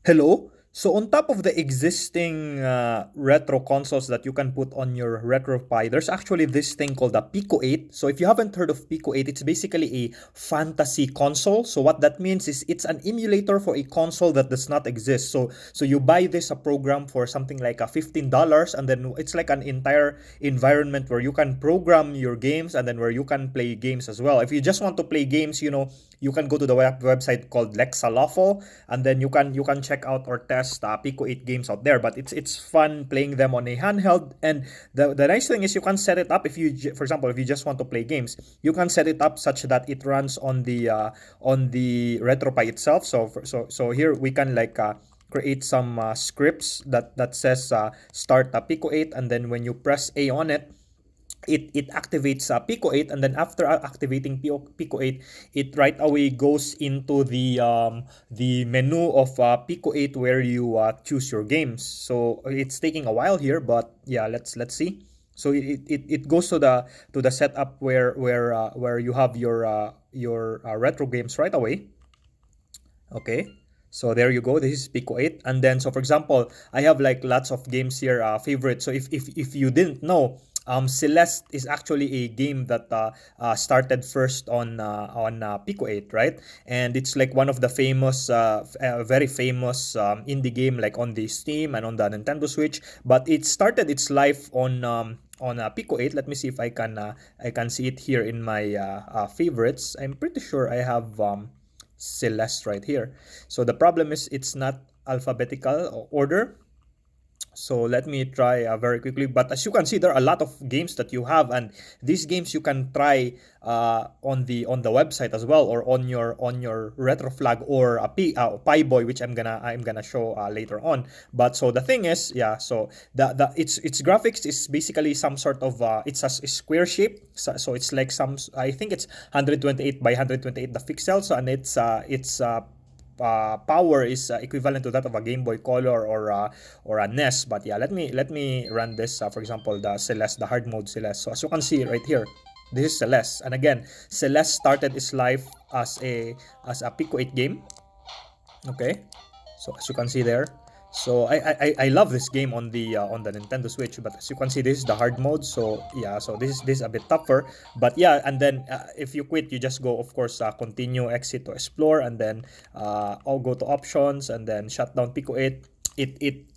Hello. So on top of the existing retro consoles that you can put on your RetroPie, there's actually this thing called the Pico-8. So if you haven't heard of Pico-8, it's basically a fantasy console. So what that means is it's an emulator for a console that does not exist. So you buy this a program for something like a $15, and then it's like an entire environment where you can program your games and then where you can play games as well. If you just want to play games, you can go to the website called Lexalawful, and then you can check out or test Pico 8 games out there. But it's fun playing them on a handheld. And the nice thing is you can set it up if for example, if you just want to play games, you can set it up such that it runs on the RetroPie itself. So here we can like create some scripts that says start Pico 8, and then when you press A on it, it activates Pico 8, and then after activating Pico 8, it right away goes into the menu of Pico 8 where you choose your games. So it's taking a while here, but yeah, let's see. So it goes to the setup where you have your retro games right away. Okay. So there you go. This is Pico 8. And then, so for example, I have like lots of games here, favorite. So if you didn't know, Celeste is actually a game that started first on Pico 8, right? And it's like one of the famous, very famous indie game like on the Steam and on the Nintendo Switch. But it started its life on Pico 8. Let me see if I can see it here in my favorites. I'm pretty sure I have Celeste right here. So the problem is it's not alphabetical order. So let me try very quickly. But as you can see, there are a lot of games that you have, and these games you can try on the website as well, or on your retro flag, or a PiBoy, which I'm gonna show later on. But so the thing is, yeah. So the its graphics is basically some sort of it's a square shape. So it's like some, I think it's 128 by 128 the pixels, and its power is equivalent to that of a Game Boy Color or a NES. But yeah, let me run this. For example, the Celeste, the hard mode Celeste. So as you can see right here, this is Celeste, and again, Celeste started its life as a Pico 8 game. Okay, so as you can see there, so I love this game on the Nintendo Switch. But as you can see, this is the hard mode. So yeah, so this is a bit tougher. But yeah, and then if you quit, you just go, of course, continue, exit to explore, and then I'll go to options, and then shut down Pico 8. It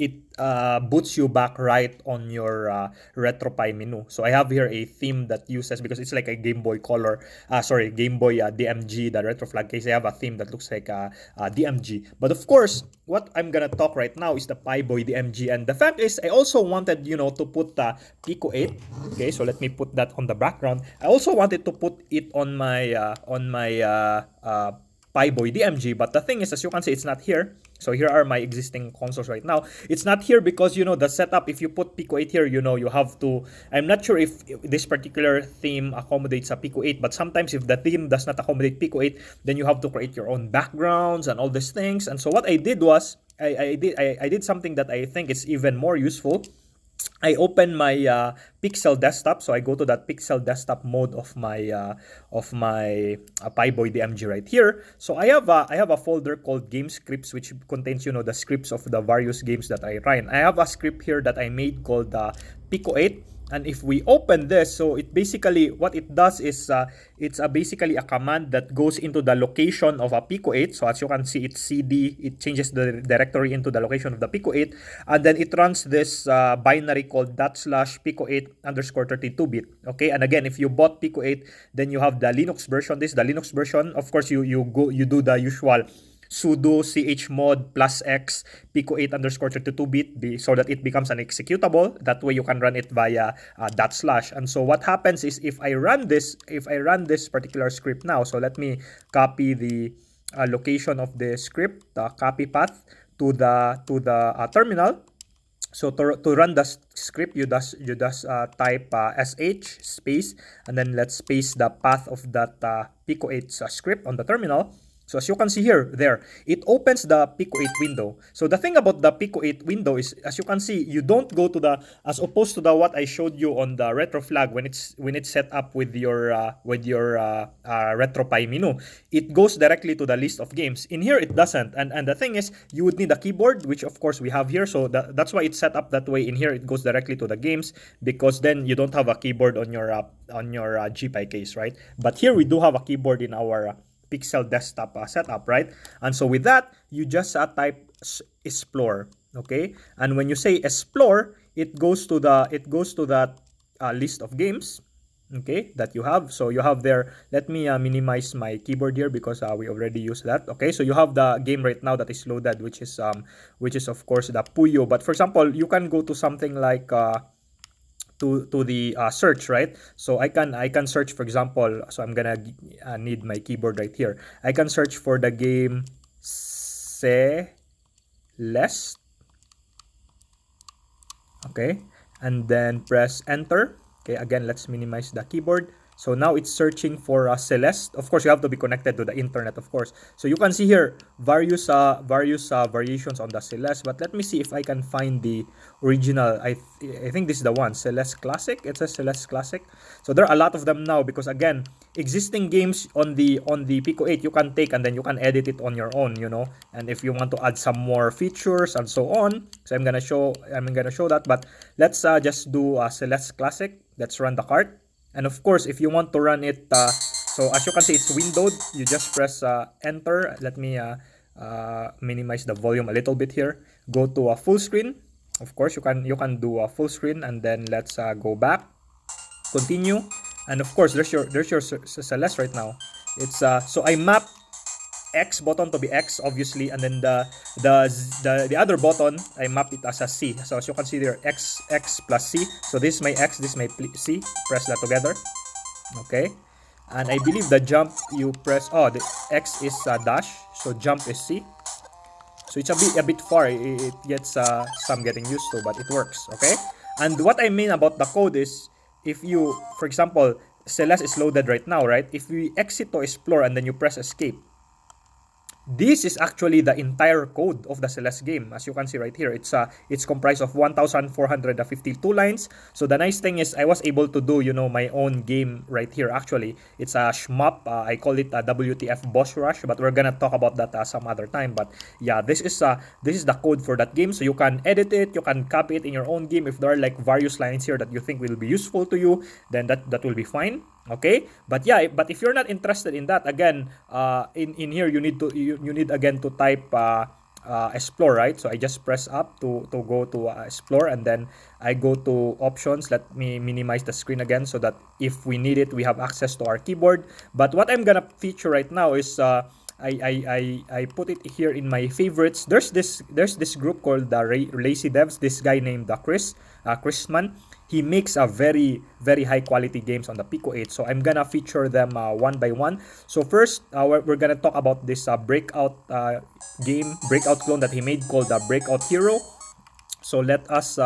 boots you back right on your RetroPie menu. So I have here a theme that uses, because it's like a Game Boy Color, sorry, Game Boy DMG, the retro flag case. I have a theme that looks like DMG. But of course, what I'm gonna talk right now is the PiBoy DMG. And the fact is, I also wanted, to put Pico 8. Okay, so let me put that on the background. I also wanted to put it on my PiBoy DMG, but the thing is, as you can see, it's not here. So here are my existing consoles right now. It's not here because, the setup, if you put Pico 8 here, you have to, I'm not sure if this particular theme accommodates a Pico 8, but sometimes if the theme does not accommodate Pico 8, then you have to create your own backgrounds and all these things. And so what I did was, I did something that I think is even more useful. I open my Pixel desktop, so I go to that Pixel desktop mode of my PiBoy DMG right here. So I have a folder called Game Scripts, which contains the scripts of the various games that I run. I have a script here that I made called Pico 8. And if we open this, so it basically, what it does is it's basically a command that goes into the location of a Pico 8. So as you can see, it's CD. It changes the directory into the location of the Pico 8, and then it runs this binary called /Pico 8 underscore 32-bit. Okay, and again, if you bought Pico 8, then you have the Linux version. This is the Linux version. Of course, you do the usual sudo chmod +x Pico 8 underscore 32-bit, so that it becomes an executable. That way you can run it via /. And so what happens is, if I run this particular script now, so let me copy the location of the script, the copy path to the terminal. So to run the script, you just type sh space, and then let's paste the path of that Pico 8 script on the terminal. So as you can see here, there, it opens the Pico-8 window. So the thing about the Pico-8 window is, as you can see, you don't go to the, as opposed to the what I showed you on the retro flag when it's set up with your RetroPie menu, it goes directly to the list of games. In here, it doesn't. And the thing is, you would need a keyboard, which of course we have here. So that's why it's set up that way. In here, it goes directly to the games because then you don't have a keyboard on your GPI case, right? But here we do have a keyboard in our Pixel desktop setup, right? And so with that, you just type explore, okay? And when you say explore, it goes to that list of games, okay, that you have. So you have there. Let me minimize my keyboard here because we already used that. Okay, so you have the game right now that is loaded, which is of course the Puyo. But for example, you can go to something like to the search, right? So I can search, for example. So I'm gonna need my keyboard right here. I can search for the game Celeste, okay, and then press enter. Okay, again, let's minimize the keyboard. So now it's searching for Celeste. Of course, you have to be connected to the internet, of course. So you can see here various variations on the Celeste. But let me see if I can find the original. I think this is the one, Celeste Classic. It says Celeste Classic. So there are a lot of them now because again, existing games on the Pico-8 you can take and then you can edit it on your own, you know. And if you want to add some more features and so on, so I'm gonna show that. But let's just do Celeste Classic. Let's run the cart. And of course, if you want to run it, so as you can see, it's windowed. You just press enter. Let me minimize the volume a little bit here. Go to a full screen. Of course, you can do a full screen, and then let's go back, continue, and of course, there's your Celeste right now. It's so I map X button to be X, obviously, and then the other button I mapped it as a C. So as you can see there, X plus C. So this is my X, this is my C. Press that together, okay. And I believe the jump you press. Oh, the X is dash, so jump is C. So it's a bit far. It gets some getting used to, but it works, okay. And what I mean about the code is, if you, for example, Celeste is loaded right now, right? If we exit to explore and then you press escape, this is actually the entire code of the Celeste game. As you can see right here, it's comprised of 1,452 lines. So the nice thing is I was able to do, you know, my own game right here. Actually, it's a shmup. I call it a WTF boss rush, but we're gonna talk about that some other time. But yeah, this is the code for that game. So you can edit it, you can copy it in your own game. If there are like various lines here that you think will be useful to you, then that will be fine. Okay, but yeah, but if you're not interested in that, again, in here you need again to type explore, right? So I just press up to go to explore, and then I go to options. Let me minimize the screen again so that if we need it, we have access to our keyboard. But what I'm gonna feature right now is I put it here in my favorites. There's this group called the Lazy Devs. This guy named Chrisman. He makes a very high quality games on the Pico-8. So I'm gonna feature them one by one. So first, we're gonna talk about this breakout clone that he made called the Breakout Hero. So let us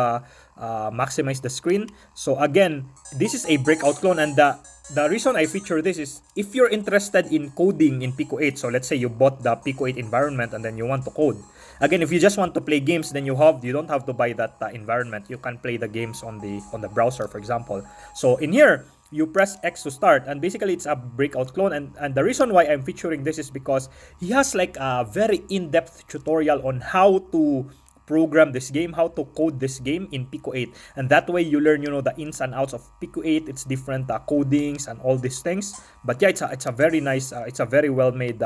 maximize the screen. So again, this is a breakout clone, and the reason I feature this is if you're interested in coding in Pico-8. So let's say you bought the Pico-8 environment and then you want to code. Again, if you just want to play games, then you don't have to buy that environment. You can play the games on the browser, for example. So in here, you press X to start, and basically it's a breakout clone. And the reason why I'm featuring this is because he has like a very in-depth tutorial on how to program this game, how to code this game in Pico-8, and that way you learn, you know, the ins and outs of Pico-8, its different codings and all these things. But yeah, it's a very nice, it's a very well made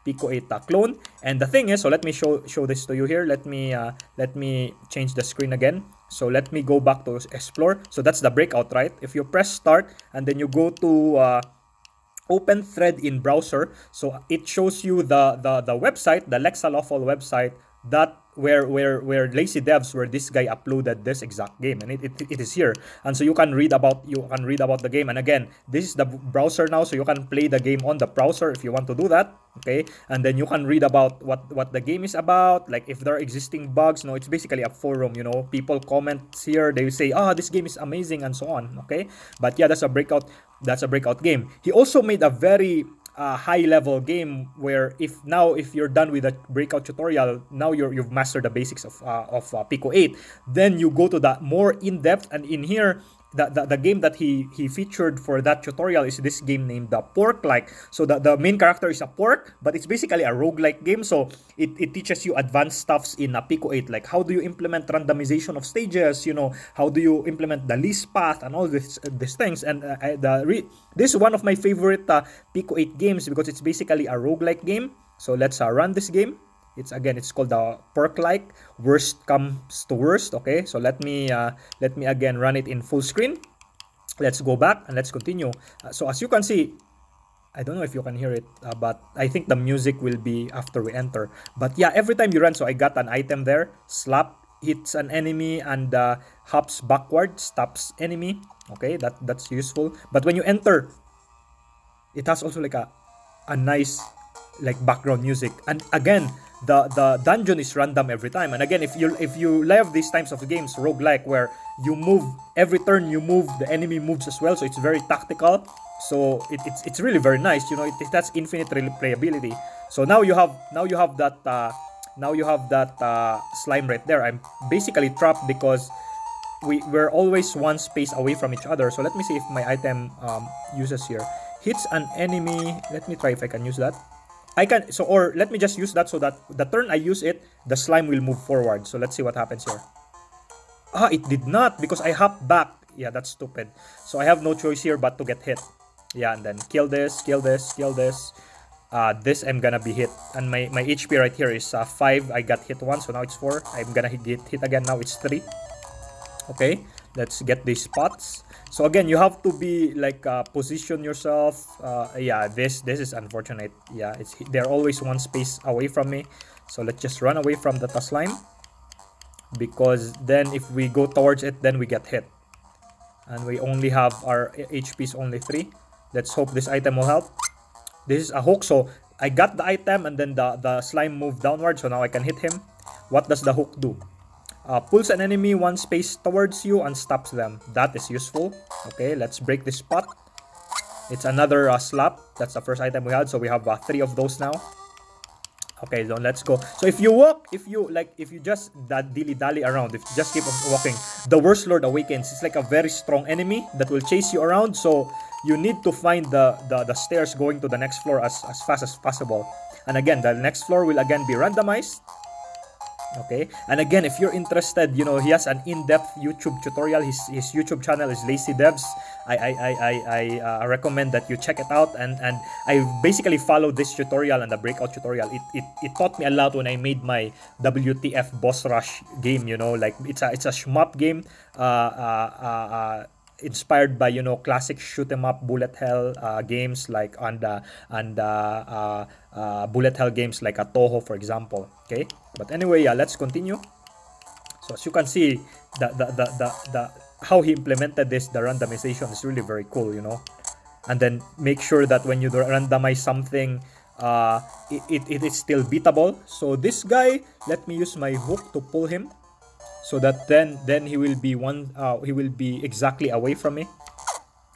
Pico-8 clone. And the thing is, so let me show this to you here. Let me change the screen again. So let me go back to explore. So that's the breakout, right? If you press start and then you go to open thread in browser, so it shows you the website, the Lexa Lawful website, that where Lazy Devs, where this guy uploaded this exact game, and it is here. And so you can read about the game. And again, this is the browser now, so you can play the game on the browser if you want to do that. Okay, and then you can read about what the game is about, like if there are existing bugs. No, it's basically a forum, you know, people comment here, they say, this game is amazing and so on. Okay, but yeah, that's a breakout game. He also made a very high level game where if you're done with the breakout tutorial, now you've mastered the basics of Pico 8, then you go to the more in depth. And in here, the game that he featured for that tutorial is this game named the Pork Like. So the main character is a pork, but it's basically a roguelike game. So it teaches you advanced stuffs in a Pico 8, like how do you implement randomization of stages, how do you implement the least path and all these things. And this is one of my favorite Pico 8 games because it's basically a roguelike game. So let's run this game. It's called the Pork Like. Worst comes to worst. Okay, so let me again run it in full screen. Let's go back and let's continue. So as you can see, I don't know if you can hear it, but I think the music will be after we enter. But yeah, every time you run, so I got an item there. Slap hits an enemy and hops backward, stops enemy. Okay, that's useful. But when you enter, it has also like a nice like background music. And again, the dungeon is random every time. And again, if you love these types of games, roguelike, where you move every turn, you move, the enemy moves as well, so it's very tactical. So it's really very nice. It has infinite replayability. So now you have that slime right there. I'm basically trapped because we're always one space away from each other. So let me see if my item uses here. Hits an enemy. Let me try if I can use that. I can, or let me just use that so that the turn I use it, the slime will move forward. So let's see what happens here. It did not because I hopped back. Yeah, that's stupid. So I have no choice here but to get hit. Yeah, and then kill this, kill this, kill this. This I'm gonna be hit. And my HP right here is 5. I got hit once, so now it's 4. I'm gonna get hit again, now it's 3. Okay, let's get these spots. So again, you have to be like position yourself. Yeah, this is unfortunate. Yeah, they're always one space away from me. So let's just run away from the slime, because then if we go towards it, then we get hit. And we only have our HP's only 3. Let's hope this item will help. This is a hook, so I got the item and then the slime moved downward, so now I can hit him. What does the hook do? Pulls an enemy one space towards you and stops them. That is useful. Okay, let's break this spot. It's another slap. That's the first item we had, so we have 3 of those now. Okay, then let's go. So if you walk, if you just dilly-dally around, if you just keep on walking, the Worst Lord awakens. It's like a very strong enemy that will chase you around, so you need to find the stairs going to the next floor as fast as possible. And again, the next floor will again be randomized. Okay, and again, if you're interested, he has an in-depth YouTube tutorial. His YouTube channel is Lazy Devs. I recommend that you check it out. And I basically followed this tutorial and the breakout tutorial. It taught me a lot when I made my WTF boss rush game. Like it's a shmup game. Inspired by classic shoot 'em up bullet hell games like bullet hell games like a Toho, for example. Okay, but anyway, yeah, let's continue. So as you can see, the how he implemented this, the randomization is really very cool. And then make sure that when you randomize something, it is still beatable. So this guy, let me use my hook to pull him, so that then he will be he will be exactly away from me.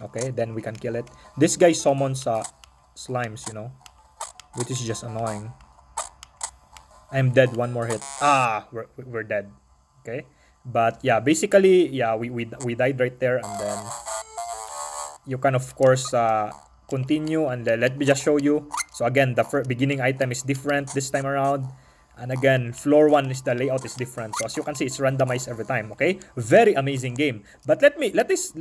Okay, then we can kill it. This guy summons slimes, which is just annoying. I'm dead. One more hit. We're dead. Okay, but yeah, basically, yeah, we died right there, and then you can of course continue, and let me just show you. So again, the beginning item is different this time around. And again, floor 1 is the layout is different. So as you can see, it's randomized every time. Okay, very amazing game. But let us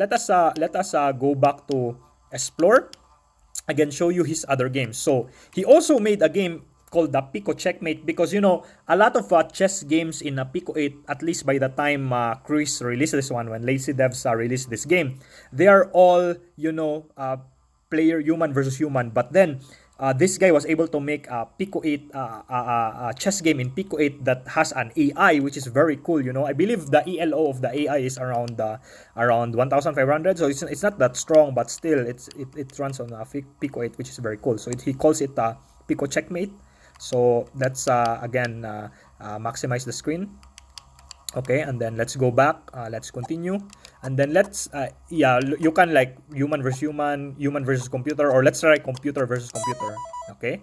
go back to explore again. Show you his other games. So he also made a game called the Pico Checkmate, because a lot of chess games in Pico 8, at least by the time Chris released this one, when Lazy Devs released this game, they are all player human versus human. But then this guy was able to make a Pico 8 chess game in Pico 8 that has an AI, which is very cool. I believe the ELO of the AI is around 1,500, so it's not that strong, but still it runs on Pico 8, which is very cool. So he calls it Pico Checkmate. So let's again maximize the screen. Okay, and then let's go back. Let's continue. And then let's yeah, you can like human versus human, human versus computer, or let's try computer versus computer. Okay.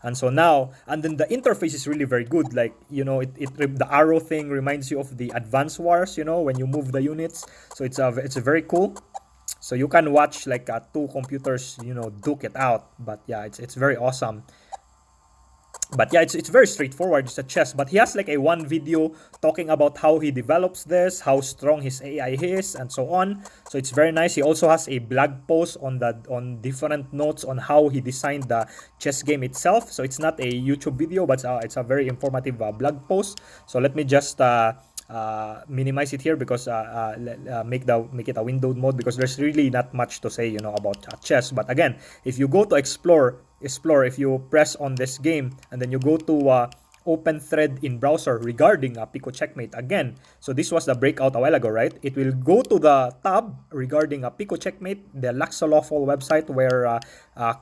And so now, and then the interface is really very good. Like, you know, the arrow thing reminds you of the Advance Wars, you know, when you move the units. So it's a very cool. So you can watch like two computers, you know, duke it out. But yeah, it's very awesome. But yeah, it's very straightforward. It's a chess, but he has like a one video talking about how he develops this, how strong his AI is, and so on. So it's very nice. He also has a blog post on different notes on how he designed the chess game itself. So it's not a YouTube video, but it's a very informative blog post. So let me just minimize it here because make it a windowed mode, because there's really not much to say, you know, about chess. But again, if you go to explore, if you press on this game and then you go to open thread in browser regarding Pico Checkmate again. So this was the breakout a while ago, right? It will go to the tab regarding Pico Checkmate, the Laxolawful website where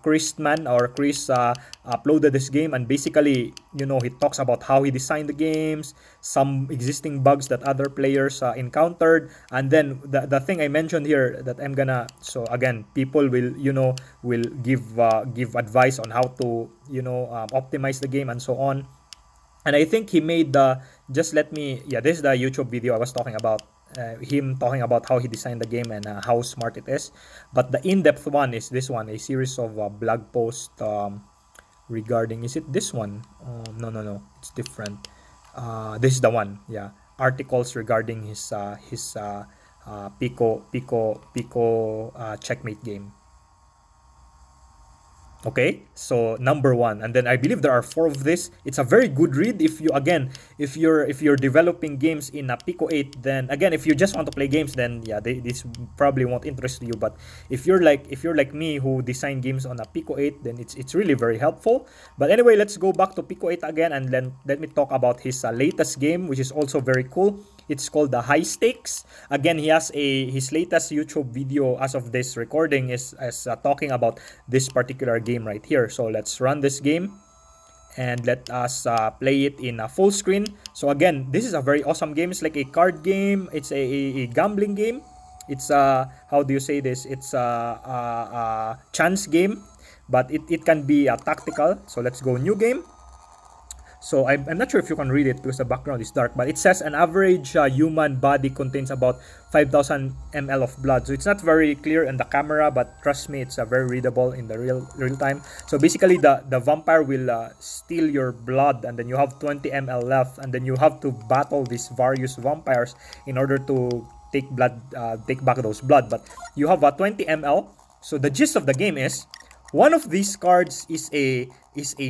Chris uploaded this game, and basically, you know, he talks about how he designed the games, some existing bugs that other players encountered, and then the thing I mentioned here that I'm gonna, so again, people will, you know, will give advice on how to, you know, optimize the game and so on. And I think he made just let me, yeah, this is the YouTube video I was talking about. Him talking about how he designed the game and how smart it is. But the in-depth one is this one, a series of blog posts regarding, is it this one? No, it's different. This is the one, yeah. Articles regarding his Pico checkmate game. Okay, so number one, and then I believe there are four of this. It's a very good read if you, again, if you're developing games in a Pico-8, then again, if you just want to play games, then yeah, this probably won't interest you. But if you're like me who design games on a Pico-8, then it's really very helpful. But anyway, let's go back to Pico-8 again, and then let me talk about his latest game, which is also very cool. It's called the High Stakes. Again, he has his latest YouTube video as of this recording is talking about this particular game right here. So let's run this game and let us play it in a full screen. So again, this is a very awesome game. It's like a card game. It's a gambling game. It's how do you say this? It's a chance game, but it can be tactical. So let's go new game. So I'm not sure if you can read it because the background is dark, but it says an average human body contains about 5,000 ml of blood. So it's not very clear in the camera, but trust me, it's very readable in the real time. So basically, the vampire will steal your blood, and then you have 20 ml left, and then you have to battle these various vampires in order to take back those blood. But you have 20 ml. So the gist of the game is, one of these cards is a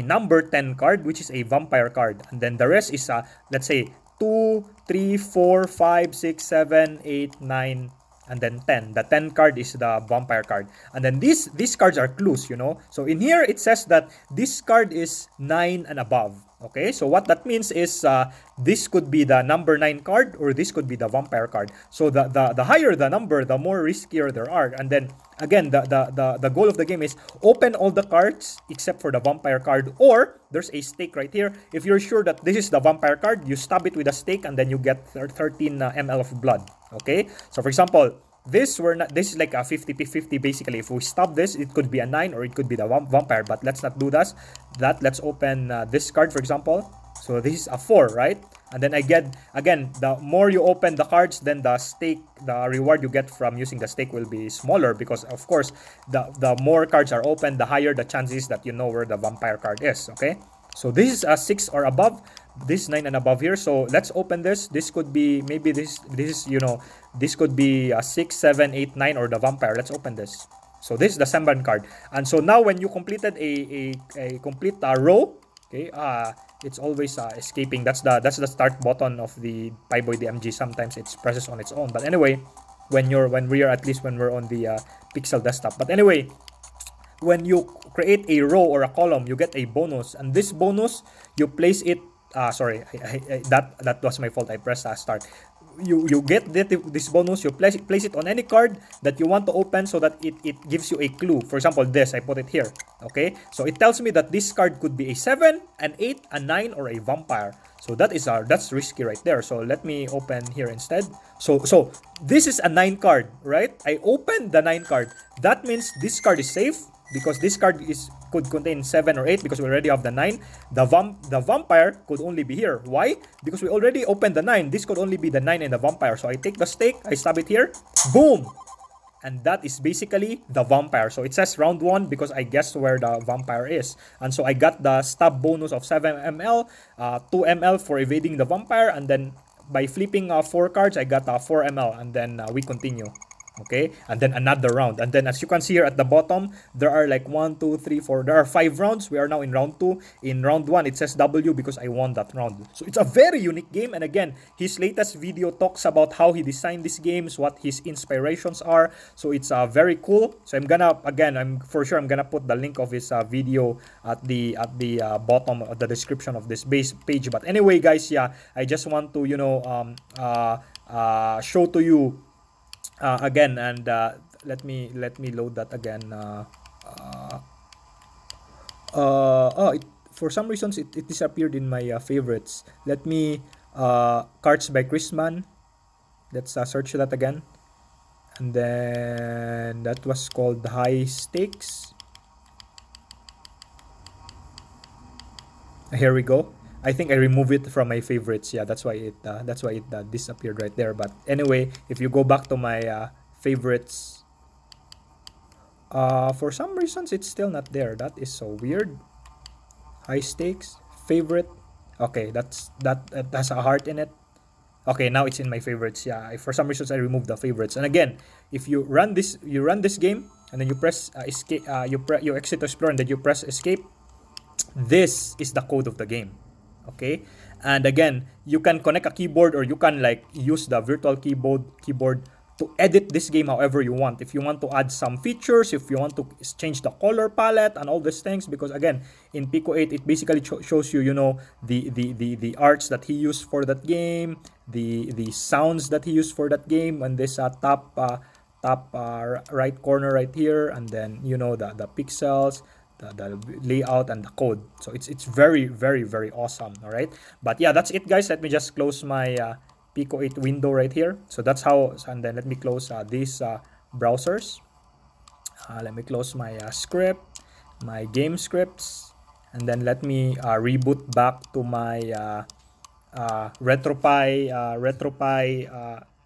number 10 card, which is a vampire card, and then the rest is let's say 2, 3, 4, 5, 6, 7, 8, 9, and then 10. The 10 card is the vampire card, and then these cards are clues, you know. So in here it says that this card is 9 and above. Okay, so what that means is this could be the number 9 card, or this could be the vampire card. So the higher the number, the more riskier there are. And then again, the goal of the game is open all the cards except for the vampire card, or there's a stake right here. If you're sure that this is the vampire card, you stab it with a stake, and then you get 13 ml of blood. Okay, so for example, this is like a 50-50 basically. If we stop this, it could be a 9 or it could be the vampire, but let's not do that. Let's open this card, for example. So this is a 4, right? And then again, the more you open the cards, then the reward you get from using the stake will be smaller, because of course the more cards are open, the higher the chances that you know where the vampire card is. Okay, so this is a 6 or above. This is 9 and above here. So let's open this. This could be, maybe this is, you know, this could be a 6, 7, 8, 9, or the vampire. Let's open this. So this is the Semban card. And so now when you completed a complete row, okay, it's always escaping. That's the start button of the PiBoy DMG. Sometimes it presses on its own. But anyway, when we're on the Pixel desktop. But anyway, when you create a row or a column, you get a bonus, and this bonus you place it. Sorry, that was my fault. I pressed start. you get this bonus, you place it on any card that you want to open so that it gives you a clue. For example, this, I put it here. Okay, so it tells me that this card could be a 7, an 8, a 9, or a vampire. So that's risky right there. So let me open here instead. So this is a 9 card, right? I opened the 9 card. That means this card is safe because this card could contain 7 or 8 because we already have the 9. The vampire could only be here. Why? Because we already opened the 9. This could only be the 9 and the vampire. So I take the stake, I stab it here, boom! And that is basically the vampire. So it says round 1 because I guessed where the vampire is. And so I got the stab bonus of 7 ml, 2 ml for evading the vampire, and then by flipping 4 cards, I got 4 ml, and then we continue. Okay, and then another round, and then as you can see here at the bottom, there are like 1 2 3 4, there are 5 rounds. We are now in round 2. In round 1 it says W because I won that round. So it's a very unique game, and again, his latest video talks about how he designed these games, what his inspirations are. So it's very cool. So I'm for sure gonna put the link of his video at the bottom of the description of this base page. But anyway guys, yeah, I just want to show to you again, and let me load that again. For some reasons it disappeared in my favorites. Let me cards by Chrisman. Let's search that again, and then that was called High Stakes. Here we go. I think I removed it from my favorites. Yeah, that's why it disappeared right there. But anyway, if you go back to my favorites, for some reasons it's still not there. That is so weird. High Stakes favorite. Okay, that has a heart in it. Okay, now it's in my favorites. Yeah, for some reasons I removed the favorites. And again, if you run this game and then you press escape, you exit to explore, and then you press escape. This is the code of the game. Okay, and again, you can connect a keyboard, or you can like use the virtual keyboard to edit this game however you want. If you want to add some features, if you want to change the color palette and all these things, because again, in Pico-8 it basically shows you, the arts that he used for that game, the sounds that he used for that game, and this top right corner right here, and then the pixels, the layout, and the code. So it's very very very awesome. All right, but yeah, that's it guys. Let me just close my Pico-8 window right here. So that's how, and then let me close these browsers. Let me close my script, my game scripts, and then let me reboot back to my RetroPie,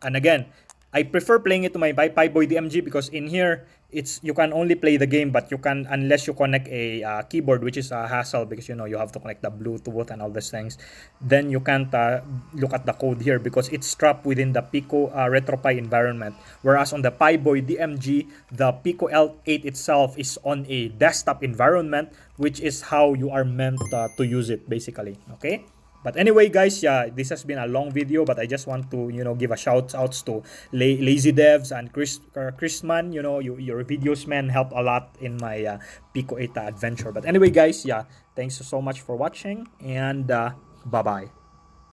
and again, I prefer playing it to my PiBoy DMG because in here you can only play the game, but you can, unless you connect a keyboard, which is a hassle because you have to connect the Bluetooth and all these things. Then you can't look at the code here because it's trapped within the Pico RetroPie environment. Whereas on the PiBoy DMG, the Pico-8 itself is on a desktop environment, which is how you are meant to use it basically. Okay. But anyway guys, yeah, this has been a long video, but I just want to give a shout outs to Lazy Devs and Chrisman. Your videos, man, helped a lot in my Pico-8 adventure. But anyway guys, yeah, thanks so much for watching, and bye bye.